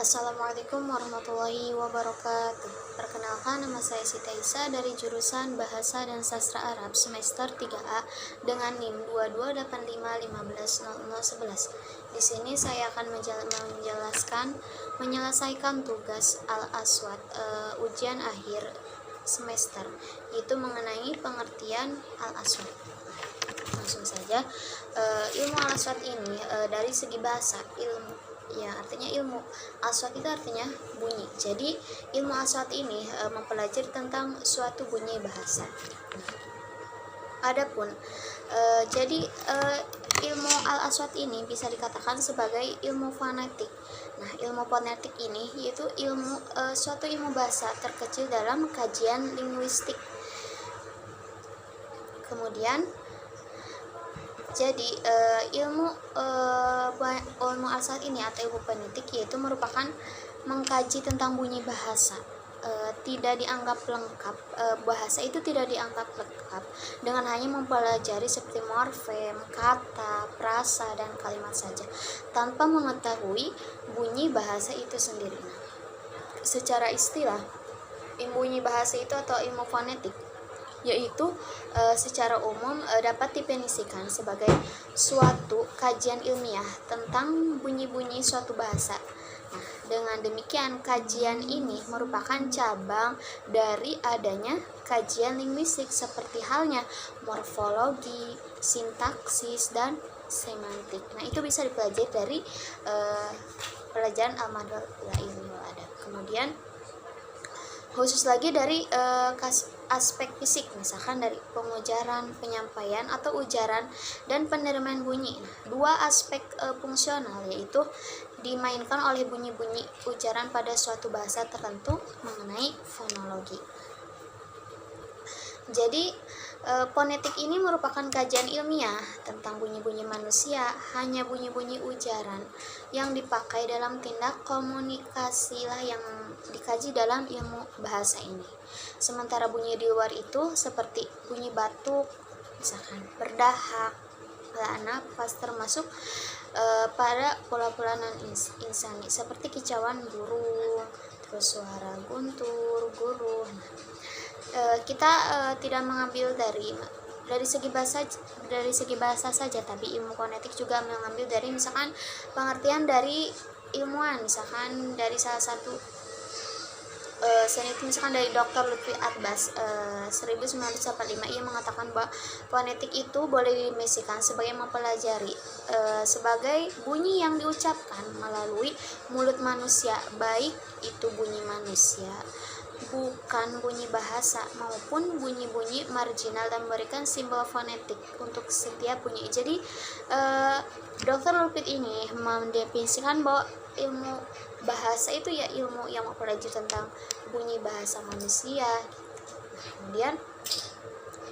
Assalamualaikum warahmatullahi wabarakatuh. Perkenalkan, nama saya Siti Aisyah dari jurusan Bahasa dan Sastra Arab semester 3A dengan NIM 2285150011. Di sini saya akan menyelesaikan tugas Al-Aswad, ujian akhir semester, yaitu mengenai pengertian Al-Aswad. Langsung saja, ilmu Al-Aswad ini dari segi bahasa, artinya ilmu aswat itu artinya bunyi. Jadi ilmu aswat ini mempelajari tentang suatu bunyi bahasa. Adapun ilmu al-aswat ini bisa dikatakan sebagai ilmu fonetik. Nah, ilmu fonetik ini yaitu suatu ilmu bahasa terkecil dalam kajian linguistik. Kemudian ilmu asal ini atau ilmu fonetik yaitu merupakan mengkaji tentang bunyi bahasa. Tidak dianggap lengkap, bahasa itu tidak dianggap lengkap dengan hanya mempelajari seperti morfem, kata, frasa, dan kalimat saja, tanpa mengetahui bunyi bahasa itu sendiri. Nah, secara istilah, bunyi bahasa itu atau ilmu fonetik yaitu secara umum dapat didefinisikan sebagai suatu kajian ilmiah tentang bunyi-bunyi suatu bahasa. Nah, dengan demikian kajian ini merupakan cabang dari adanya kajian linguistik seperti halnya morfologi, sintaksis, dan semantik. Nah, itu bisa dipelajari dari pelajaran Al-Madal Ilmul Adab. Kemudian khusus lagi dari aspek fisik, misalkan dari pengujaran, penyampaian atau ujaran, dan penerimaan bunyi. Nah, dua aspek fungsional yaitu dimainkan oleh bunyi-bunyi ujaran pada suatu bahasa tertentu mengenai fonologi. Jadi fonetik ini merupakan kajian ilmiah tentang bunyi-bunyi manusia, hanya bunyi-bunyi ujaran yang dipakai dalam tindak komunikasilah yang dikaji dalam ilmu bahasa ini. Sementara bunyi di luar itu seperti bunyi batuk, misalkan berdahak, hela nafas, termasuk pada pola-pola non-insani seperti kicauan burung, terus suara guntur, guruh. Kita tidak mengambil dari segi bahasa saja, tapi ilmu fonetik juga mengambil dari misalkan pengertian dari ilmuwan, misalkan dari salah satu misalkan dari Dr. Lutfi Atbas 1985, ia mengatakan bahwa fonetik itu boleh didefinisikan sebagai mempelajari sebagai bunyi yang diucapkan melalui mulut manusia, baik itu bunyi manusia, bukan bunyi bahasa, maupun bunyi-bunyi marginal, dan memberikan simbol fonetik untuk setiap bunyi. Jadi Dr. Lutfi ini mendefinisikan bahwa ilmu bahasa itu ya ilmu yang mempelajari tentang bunyi bahasa manusia. Kemudian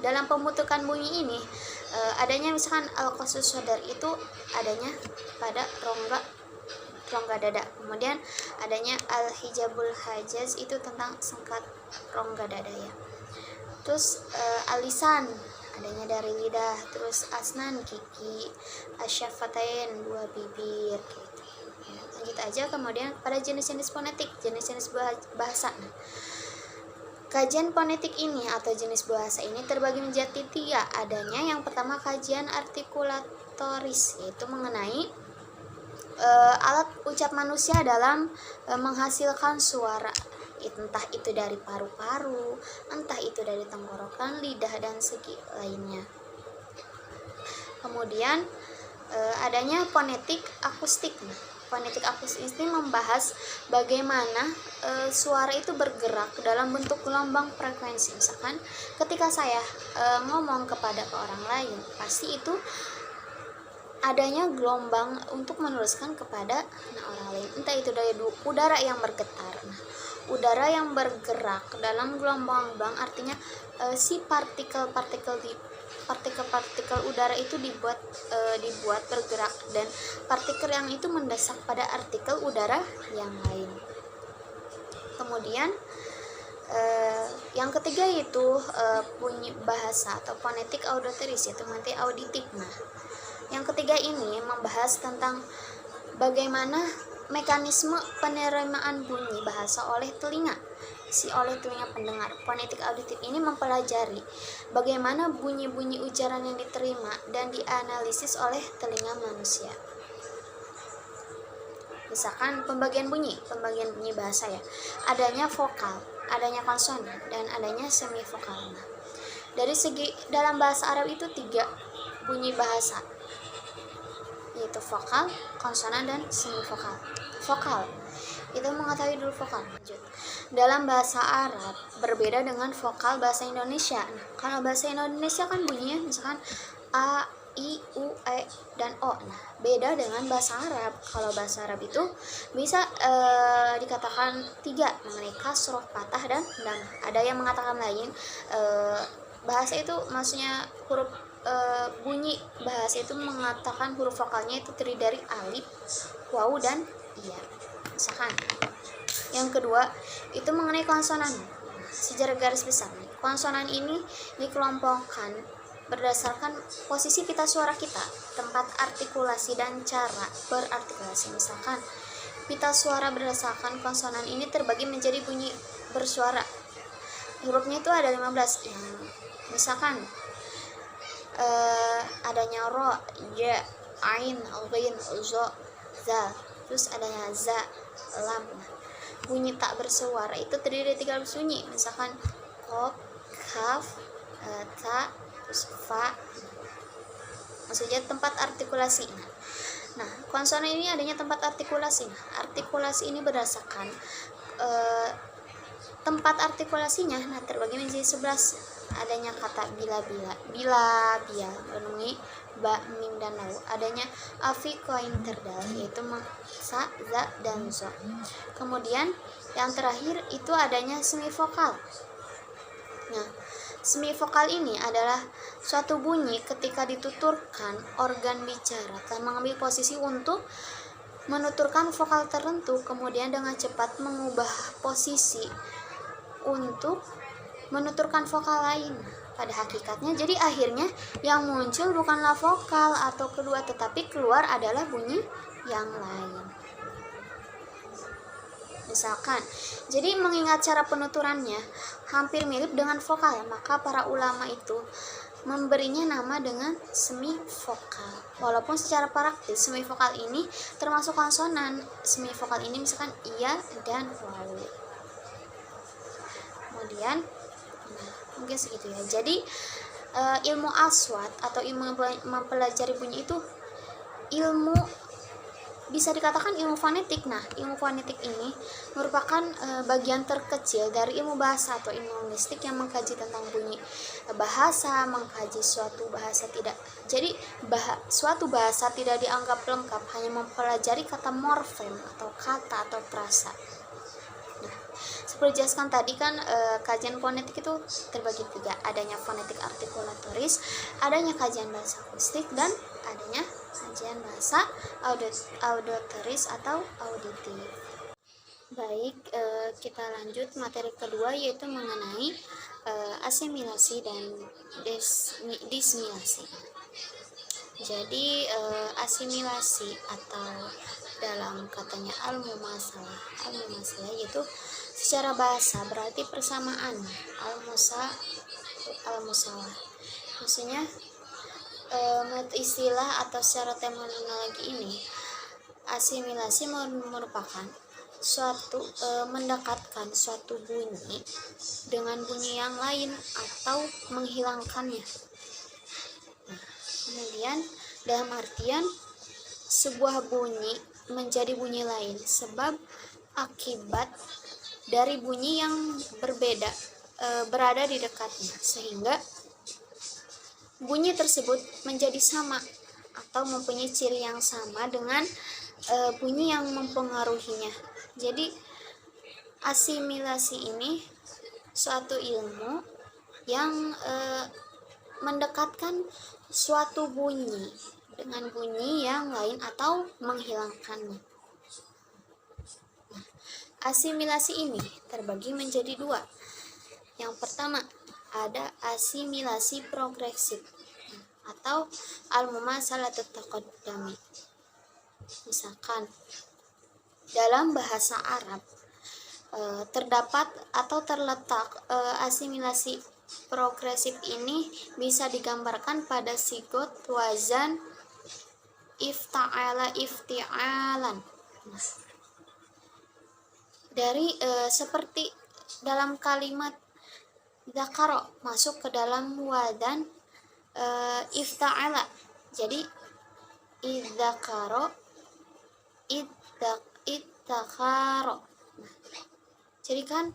dalam pembentukan bunyi ini adanya misalkan al-qasus sadar itu adanya pada rongga dada. Kemudian adanya al-hijabul hajaz itu tentang sengkat rongga dada ya. Terus alisan adanya dari lidah, terus asnan gigi, asyafatain dua bibir gitu. Lanjut aja kemudian pada jenis-jenis fonetik, jenis-jenis bahasa. Nah, kajian fonetik ini atau jenis bahasa ini terbagi menjadi 3. Adanya yang pertama kajian artikulatoris, yaitu mengenai alat ucap manusia dalam menghasilkan suara, entah itu dari paru-paru, entah itu dari tenggorokan, lidah, dan segi lainnya. Kemudian adanya fonetik akustik. Nah, fonetik akustik ini membahas bagaimana suara itu bergerak dalam bentuk gelombang frekuensi. Misalkan ketika saya ngomong kepada orang lain, pasti itu adanya gelombang untuk meneruskan kepada orang lain, entah itu dari udara yang bergetar. Nah, udara yang bergerak dalam gelombang artinya si partikel-partikel udara itu dibuat bergerak, dan partikel yang itu mendesak pada artikel udara yang lain. Kemudian yang ketiga yaitu bunyi bahasa atau fonetik auditoris, yaitu nanti auditif. Nah, yang ketiga ini membahas tentang bagaimana mekanisme penerimaan bunyi bahasa oleh telinga pendengar. Fonetik auditif ini mempelajari bagaimana bunyi-bunyi ujaran yang diterima dan dianalisis oleh telinga manusia. Misalkan pembagian bunyi bahasa ya. Adanya vokal, adanya konsonan, dan adanya semivokal. Nah, dari segi dalam bahasa Arab itu 3 bunyi bahasa, yaitu vokal, konsonan, dan semivokal. Vokal itu mengetahui dulu vokal. Lanjut. Dalam bahasa Arab berbeda dengan vokal bahasa Indonesia. Nah, kalau bahasa Indonesia kan bunyinya misalkan a, i, u, e, dan o. Nah, beda dengan bahasa Arab. Kalau bahasa Arab itu bisa dikatakan 3 mengenai kasroh, patah, dan damah. Ada yang mengatakan lain, bahasa itu maksudnya huruf bunyi bahasa itu mengatakan huruf vokalnya itu terdiri dari alif, waw, dan iya. Misalkan yang kedua itu mengenai konsonan. Secara garis besar, konsonan ini dikelompokkan berdasarkan posisi pita suara kita, tempat artikulasi, dan cara berartikulasi. Misalkan pita suara berdasarkan konsonan ini terbagi menjadi bunyi bersuara. Hurufnya itu ada 15. Yang misalkan adanya ro, ya, ain, ghin, zo, za, terus adanya za, lam. Bunyi tak bersuara itu terdiri dari 13 bunyi. Misalkan qaf, kaf, ta, terus fa. Maksudnya tempat artikulasi. Nah, konsonan ini adanya tempat artikulasi. Artikulasi ini berdasarkan tempat artikulasinya. Nah, terbagi menjadi 11. Adanya kata bila, bial, menungi, ba, mim, dan lau. Adanya afiko interdal, yaitu sa, za, dan zo. Kemudian yang terakhir itu adanya semivokal. Nah, semivokal ini adalah suatu bunyi ketika dituturkan organ bicara telah mengambil posisi untuk menuturkan vokal tertentu, kemudian dengan cepat mengubah posisi untuk menuturkan vokal lain. Pada hakikatnya, jadi akhirnya yang muncul bukanlah vokal atau kedua, tetapi keluar adalah bunyi yang lain. Misalkan, jadi mengingat cara penuturannya hampir mirip dengan vokal, maka para ulama itu memberinya nama dengan semivokal. Walaupun secara praktis semivokal ini termasuk konsonan. Semivokal ini misalkan iya dan waw. Kemudian mungkin segitu ya. Jadi ilmu aswat atau ilmu mempelajari bunyi itu ilmu bisa dikatakan ilmu fonetik. Nah, ilmu fonetik ini merupakan bagian terkecil dari ilmu bahasa atau ilmu linguistik yang mengkaji tentang bunyi bahasa, mengkaji suatu bahasa tidak. Jadi suatu bahasa tidak dianggap lengkap hanya mempelajari kata morfem atau kata atau frasa. Seperti dijelaskan tadi kan, kajian fonetik itu terbagi 3, adanya fonetik artikulatoris, adanya kajian bahasa akustik, dan adanya kajian bahasa auditoris atau auditif. Baik, kita lanjut materi kedua, yaitu mengenai asimilasi dan disimilasi. Jadi asimilasi atau dalam katanya al-mumasalah yaitu secara bahasa berarti persamaan. Al-musalah maksudnya menurut istilah atau secara terminologi ini, asimilasi merupakan suatu mendekatkan suatu bunyi dengan bunyi yang lain atau menghilangkannya. Nah, kemudian dalam artian sebuah bunyi menjadi bunyi lain sebab akibat dari bunyi yang berbeda berada di dekatnya, sehingga bunyi tersebut menjadi sama atau mempunyai ciri yang sama dengan bunyi yang mempengaruhinya. Jadi asimilasi ini suatu ilmu yang mendekatkan suatu bunyi dengan bunyi yang lain atau menghilangkannya. Asimilasi ini terbagi menjadi 2. Yang pertama ada asimilasi progresif atau al-mumasalatut taqaddami. Misalkan dalam bahasa Arab terdapat atau terletak asimilasi progresif ini bisa digambarkan pada sigot wazan ifta'ala ifti'alan. Dari seperti dalam kalimat zakaro masuk ke dalam wadan ifta'ala. Jadi idzakaro idzakaro. Jadi kan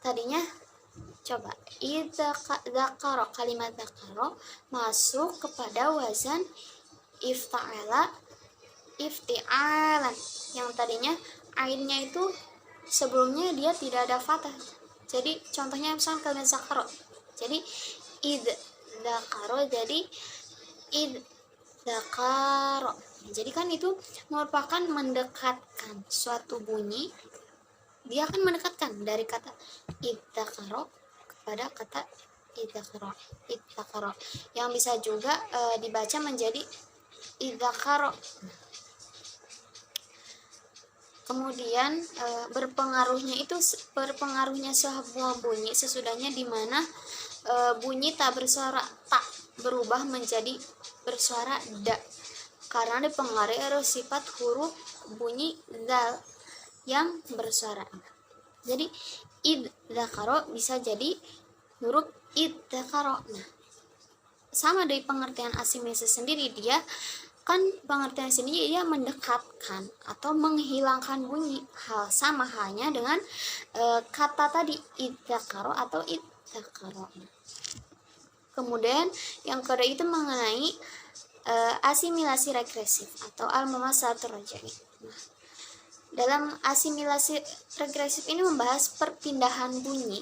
tadinya coba zakaro, kalimat zakaro masuk kepada wazan ifta'ala ifti'alan, yang tadinya ainnya itu sebelumnya dia tidak ada fathah. Jadi contohnya misalnya kalimat zakaro, jadi id zakaro, jadi id zakaro. Jadi kan itu merupakan mendekatkan suatu bunyi, dia akan mendekatkan dari kata idzakaro kepada kata idzakaro yang bisa juga dibaca menjadi idzakaro. Kemudian berpengaruhnya sebuah bunyi sesudahnya, di mana bunyi tak bersuara tak berubah menjadi bersuara da, karena dipengaruhi oleh sifat huruf bunyi zal yang bersuara. Jadi idzakaro bisa jadi huruf idzakaro. Nah, sama dari pengertian asimilasi sendiri, dia kan pengertian sendiri dia mendekatkan atau menghilangkan bunyi. Hal sama halnya dengan kata tadi idzakaro atau idzakaro. Kemudian yang kedua itu mengenai asimilasi regresif atau al-mumasalah rajai. Nah, dalam asimilasi regresif ini membahas perpindahan bunyi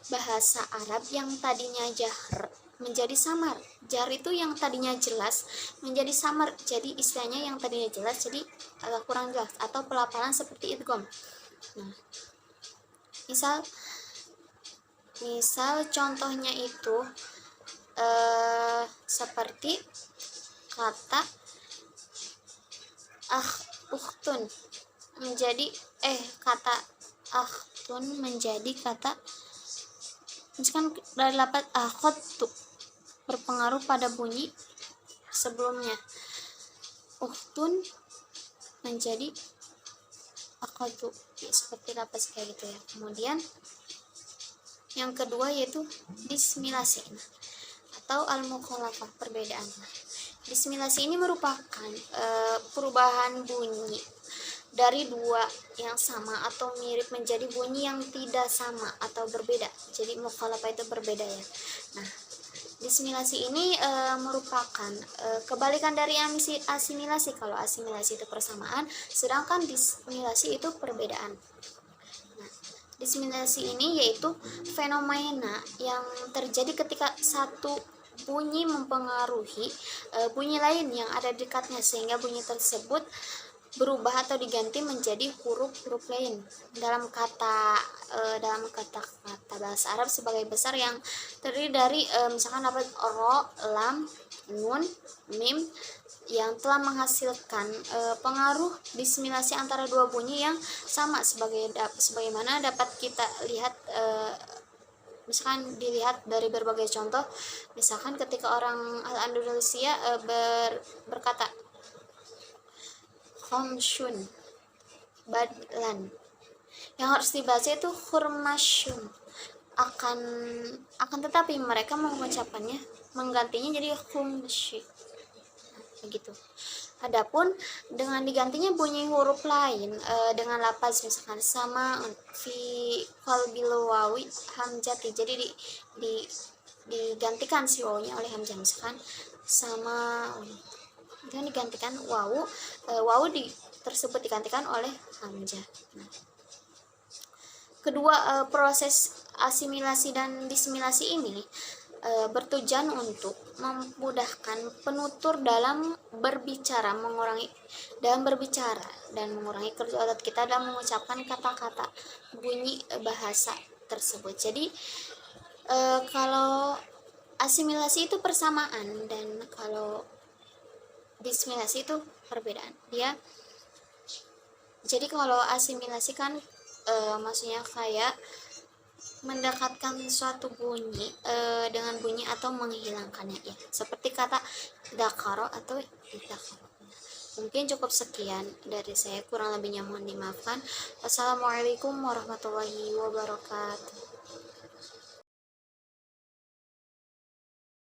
bahasa Arab yang tadinya jahr menjadi samar. Jahr itu yang tadinya jelas menjadi samar. Jadi istilahnya yang tadinya jelas jadi agak kurang jelas, atau pelafalan seperti idgham. Nah, misal contohnya itu seperti kata ukhtun menjadi kata akhtun menjadi kata, misalkan dari lafaz akhadtu berpengaruh pada bunyi sebelumnya, ukhtun menjadi akhadtu, seperti lafaz kayak gitu ya. Kemudian yang kedua yaitu dismilasi atau al-mukhalafah, perbedaan. Dismilasi ini merupakan perubahan bunyi dari dua yang sama atau mirip menjadi bunyi yang tidak sama atau berbeda. Jadi mukhalafah itu berbeda ya. Nah, dismilasi ini merupakan kebalikan dari asimilasi. Kalau asimilasi itu persamaan, sedangkan dismilasi itu perbedaan. Nah, dismilasi ini yaitu fenomena yang terjadi ketika satu bunyi mempengaruhi bunyi lain yang ada di dekatnya, sehingga bunyi tersebut berubah atau diganti menjadi huruf-huruf lain dalam kata bahasa Arab sebagai besar yang terdiri dari misalkan lafaz ro, lam, nun, mim yang telah menghasilkan pengaruh disimilasi antara dua bunyi yang sama, sebagaimana dapat kita lihat misalkan dilihat dari berbagai contoh. Misalkan ketika orang Al-Andalusia berkata khamsyun badlan, yang harus dibaca itu khurmasyun, akan tetapi mereka mengucapkannya menggantinya jadi khumsy, begitu. Adapun dengan digantinya bunyi huruf lain dengan lafaz misalkan sama fi qalbil wawi hamzati, jadi digantikan si wawunya oleh hamzah, misalkan sama dengan digantikan wawu tersebut digantikan oleh hamzah. Nah, kedua proses asimilasi dan disimilasi ini bertujuan untuk memudahkan penutur dalam berbicara, dan mengurangi kerja otak kita dalam mengucapkan kata-kata bunyi bahasa tersebut. Jadi kalau asimilasi itu persamaan, dan kalau disimilasi itu perbedaan. Dia Jadi kalau asimilasi kan maksudnya kayak mendekatkan suatu bunyi dengan bunyi atau menghilangkannya ya. Seperti kata dakaro atau idakaro. Mungkin cukup sekian dari saya, kurang lebihnya mohon dimaafkan. Wassalamualaikum warahmatullahi wabarakatuh.